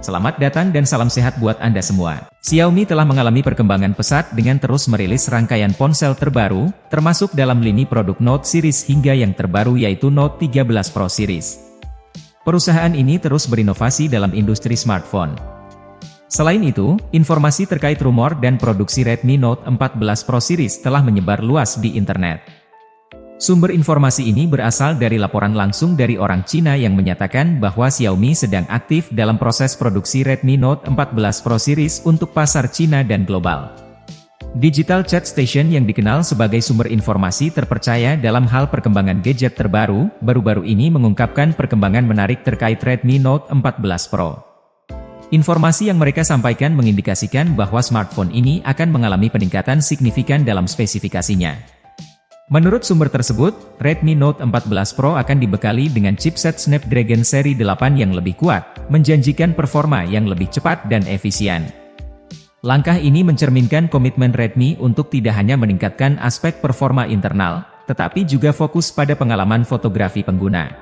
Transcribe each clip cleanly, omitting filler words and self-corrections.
Selamat datang dan salam sehat buat Anda semua. Xiaomi telah mengalami perkembangan pesat dengan terus merilis rangkaian ponsel terbaru, termasuk dalam lini produk Note series hingga yang terbaru yaitu Note 13 Pro series. Perusahaan ini terus berinovasi dalam industri smartphone. Selain itu, informasi terkait rumor dan produksi Redmi Note 14 Pro series telah menyebar luas di internet. Sumber informasi ini berasal dari laporan langsung dari orang Cina yang menyatakan bahwa Xiaomi sedang aktif dalam proses produksi Redmi Note 14 Pro series untuk pasar Cina dan global. Digital Chat Station yang dikenal sebagai sumber informasi terpercaya dalam hal perkembangan gadget terbaru, baru-baru ini mengungkapkan perkembangan menarik terkait Redmi Note 14 Pro. Informasi yang mereka sampaikan mengindikasikan bahwa smartphone ini akan mengalami peningkatan signifikan dalam spesifikasinya. Menurut sumber tersebut, Redmi Note 14 Pro akan dibekali dengan chipset Snapdragon seri 8 yang lebih kuat, menjanjikan performa yang lebih cepat dan efisien. Langkah ini mencerminkan komitmen Redmi untuk tidak hanya meningkatkan aspek performa internal, tetapi juga fokus pada pengalaman fotografi pengguna.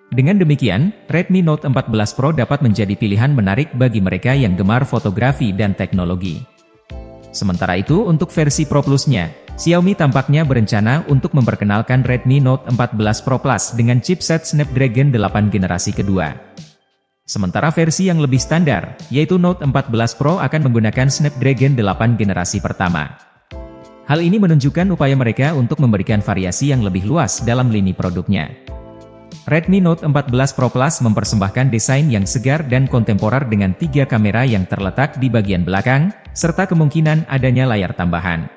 Dengan demikian, Redmi Note 14 Pro dapat menjadi pilihan menarik bagi mereka yang gemar fotografi dan teknologi. Sementara itu untuk versi Pro Plus-nya, Xiaomi tampaknya berencana untuk memperkenalkan Redmi Note 14 Pro Plus dengan chipset Snapdragon 8 generasi kedua. Sementara versi yang lebih standar, yaitu Note 14 Pro akan menggunakan Snapdragon 8 generasi pertama. Hal ini menunjukkan upaya mereka untuk memberikan variasi yang lebih luas dalam lini produknya. Redmi Note 14 Pro Plus mempersembahkan desain yang segar dan kontemporer dengan 3 kamera yang terletak di bagian belakang, serta kemungkinan adanya layar tambahan.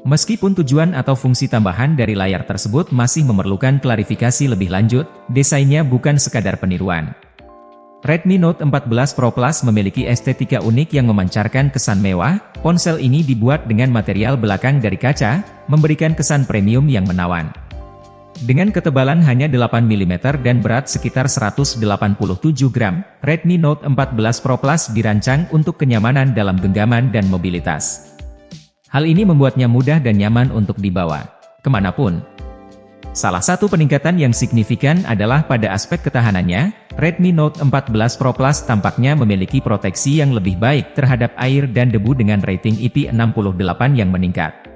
Meskipun tujuan atau fungsi tambahan dari layar tersebut masih memerlukan klarifikasi lebih lanjut, desainnya bukan sekadar peniruan. Redmi Note 14 Pro Plus memiliki estetika unik yang memancarkan kesan mewah. Ponsel ini dibuat dengan material belakang dari kaca, memberikan kesan premium yang menawan. Dengan ketebalan hanya 8 mm dan berat sekitar 187 gram, Redmi Note 14 Pro Plus dirancang untuk kenyamanan dalam genggaman dan mobilitas. Hal ini membuatnya mudah dan nyaman untuk dibawa kemanapun. Salah satu peningkatan yang signifikan adalah pada aspek ketahanannya. Redmi Note 14 Pro Plus tampaknya memiliki proteksi yang lebih baik terhadap air dan debu dengan rating IP68 yang meningkat.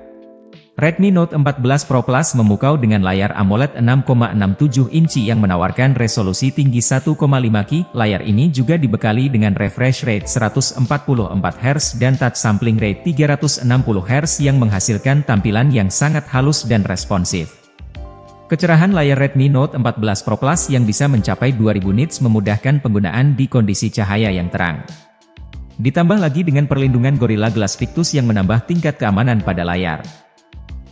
Redmi Note 14 Pro Plus memukau dengan layar AMOLED 6,67 inci yang menawarkan resolusi tinggi 1,5 Hz. Layar ini juga dibekali dengan refresh rate 144 Hz dan touch sampling rate 360 Hz yang menghasilkan tampilan yang sangat halus dan responsif. Kecerahan layar Redmi Note 14 Pro Plus yang bisa mencapai 2000 nits memudahkan penggunaan di kondisi cahaya yang terang. Ditambah lagi dengan perlindungan Gorilla Glass Victus yang menambah tingkat keamanan pada layar.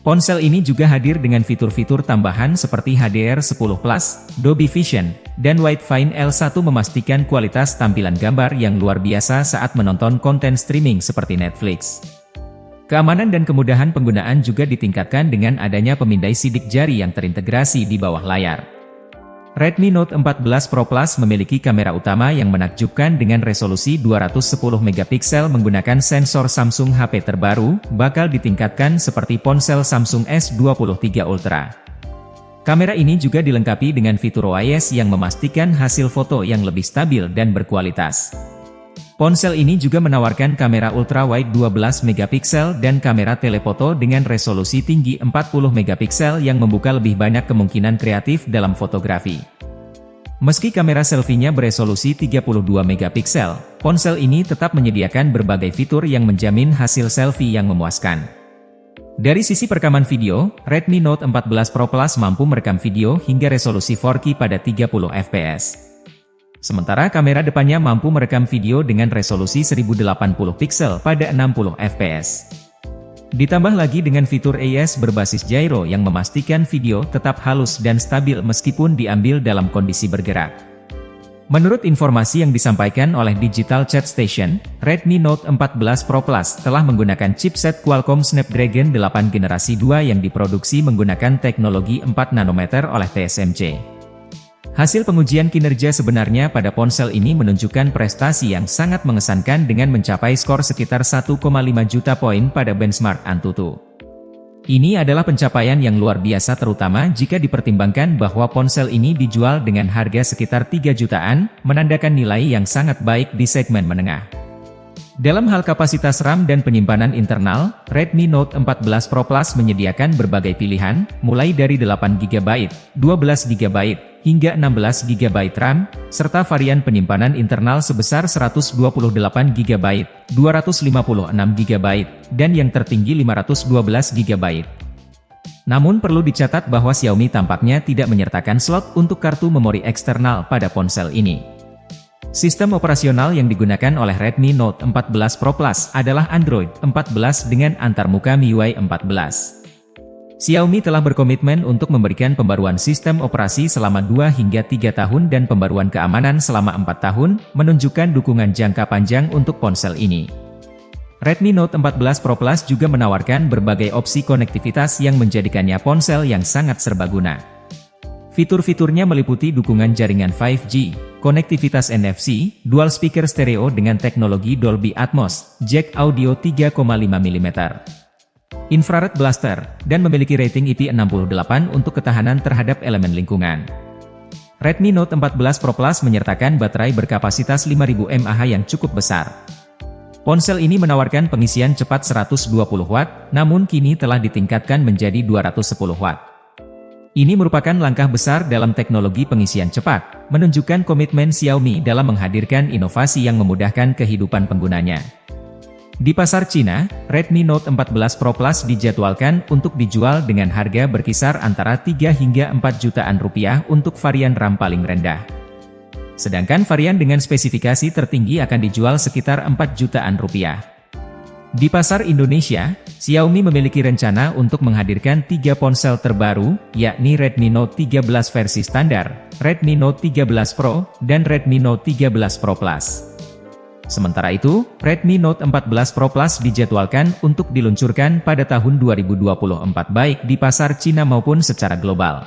Ponsel ini juga hadir dengan fitur-fitur tambahan seperti HDR10+, Dolby Vision, dan Widefine L1 memastikan kualitas tampilan gambar yang luar biasa saat menonton konten streaming seperti Netflix. Keamanan dan kemudahan penggunaan juga ditingkatkan dengan adanya pemindai sidik jari yang terintegrasi di bawah layar. Redmi Note 14 Pro Plus memiliki kamera utama yang menakjubkan dengan resolusi 210 MP menggunakan sensor Samsung HP terbaru, bakal ditingkatkan seperti ponsel Samsung S23 Ultra. Kamera ini juga dilengkapi dengan fitur OIS yang memastikan hasil foto yang lebih stabil dan berkualitas. Ponsel ini juga menawarkan kamera ultra-wide 12 MP dan kamera telefoto dengan resolusi tinggi 40 MP yang membuka lebih banyak kemungkinan kreatif dalam fotografi. Meski kamera selfie-nya beresolusi 32 MP, ponsel ini tetap menyediakan berbagai fitur yang menjamin hasil selfie yang memuaskan. Dari sisi perekaman video, Redmi Note 14 Pro Plus mampu merekam video hingga resolusi 4K pada 30 fps. Sementara kamera depannya mampu merekam video dengan resolusi 1080 pixel pada 60 fps. Ditambah lagi dengan fitur AIS berbasis gyro yang memastikan video tetap halus dan stabil meskipun diambil dalam kondisi bergerak. Menurut informasi yang disampaikan oleh Digital Chat Station, Redmi Note 14 Pro Plus telah menggunakan chipset Qualcomm Snapdragon 8 generasi 2 yang diproduksi menggunakan teknologi 4 nanometer oleh TSMC. Hasil pengujian kinerja sebenarnya pada ponsel ini menunjukkan prestasi yang sangat mengesankan dengan mencapai skor sekitar 1,5 juta poin pada benchmark Antutu. Ini adalah pencapaian yang luar biasa terutama jika dipertimbangkan bahwa ponsel ini dijual dengan harga sekitar 3 jutaan, menandakan nilai yang sangat baik di segmen menengah. Dalam hal kapasitas RAM dan penyimpanan internal, Redmi Note 14 Pro Plus menyediakan berbagai pilihan, mulai dari 8GB, 12GB, hingga 16GB RAM, serta varian penyimpanan internal sebesar 128GB, 256GB, dan yang tertinggi 512GB. Namun perlu dicatat bahwa Xiaomi tampaknya tidak menyertakan slot untuk kartu memori eksternal pada ponsel ini. Sistem operasional yang digunakan oleh Redmi Note 14 Pro Plus adalah Android 14 dengan antarmuka MIUI 14. Xiaomi telah berkomitmen untuk memberikan pembaruan sistem operasi selama 2 hingga 3 tahun dan pembaruan keamanan selama 4 tahun, menunjukkan dukungan jangka panjang untuk ponsel ini. Redmi Note 14 Pro Plus juga menawarkan berbagai opsi konektivitas yang menjadikannya ponsel yang sangat serbaguna. Fitur-fiturnya meliputi dukungan jaringan 5G, konektivitas NFC, dual speaker stereo dengan teknologi Dolby Atmos, jack audio 3,5 mm, infrared blaster, dan memiliki rating IP68 untuk ketahanan terhadap elemen lingkungan. Redmi Note 14 Pro Plus menyertakan baterai berkapasitas 5000 mAh yang cukup besar. Ponsel ini menawarkan pengisian cepat 120 Watt, namun kini telah ditingkatkan menjadi 210 Watt. Ini merupakan langkah besar dalam teknologi pengisian cepat, menunjukkan komitmen Xiaomi dalam menghadirkan inovasi yang memudahkan kehidupan penggunanya. Di pasar Cina, Redmi Note 14 Pro Plus dijadwalkan untuk dijual dengan harga berkisar antara 3 hingga 4 jutaan rupiah untuk varian RAM paling rendah. Sedangkan varian dengan spesifikasi tertinggi akan dijual sekitar 4 jutaan rupiah. Di pasar Indonesia, Xiaomi memiliki rencana untuk menghadirkan 3 ponsel terbaru, yakni Redmi Note 13 versi standar, Redmi Note 13 Pro, dan Redmi Note 13 Pro Plus. Sementara itu, Redmi Note 14 Pro Plus dijadwalkan untuk diluncurkan pada tahun 2024 baik di pasar Cina maupun secara global.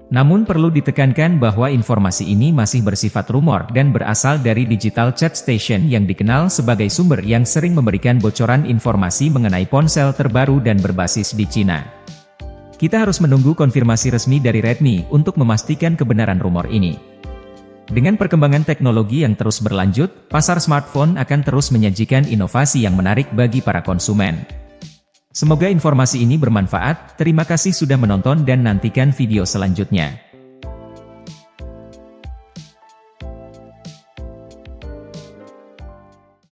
Namun perlu ditekankan bahwa informasi ini masih bersifat rumor dan berasal dari Digital Chat Station yang dikenal sebagai sumber yang sering memberikan bocoran informasi mengenai ponsel terbaru dan berbasis di Cina. Kita harus menunggu konfirmasi resmi dari Redmi untuk memastikan kebenaran rumor ini. Dengan perkembangan teknologi yang terus berlanjut, pasar smartphone akan terus menyajikan inovasi yang menarik bagi para konsumen. Semoga informasi ini bermanfaat. Terima kasih sudah menonton dan nantikan video selanjutnya.